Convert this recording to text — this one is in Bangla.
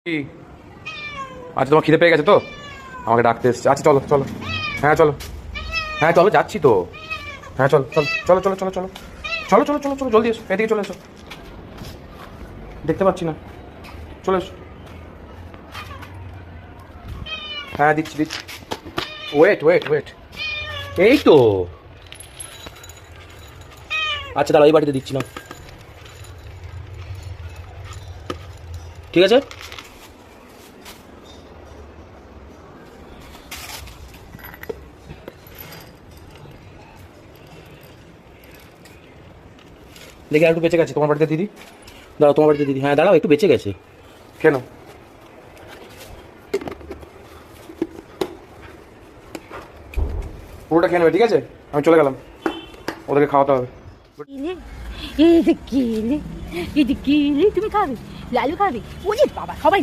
কি? আচ্ছা, তোমার খিদে পেয়ে গেছে তো? আমাকে ডাকতে এসছে। আচ্ছা চলো চলো, হ্যাঁ চলো, হ্যাঁ চলো, যাচ্ছি তো। হ্যাঁ চলো চলো চলো চলো চলো চলো চলো চলো চলো চলো, জলদি এসো, এদিকে চলে এসো। দেখতে পাচ্ছি না, চলে এসো। হ্যাঁ দিচ্ছি দিচ্ছি, ওয়েট ওয়েট ওয়েট, এই তো। আচ্ছা দাঁড়াও, এই বাড়িতে দিচ্ছি না, ঠিক আছে। দেখি আর একটু বেঁচে গেছে তোমার বাড়িতে দিদি। দাঁড়াও, তোমার বাড়িতে দিদি, হ্যাঁ দাঁড়াও, একটু বেঁচে গেছে। কেন? পুরোটা খেয়ে নেবে, ঠিক আছে? আমি চলে গেলাম, ওদেরকে খাওয়াতে হবে। এই যে কেলে তুমি খাবে, লালু খাবে, ওরে বাবা সবাই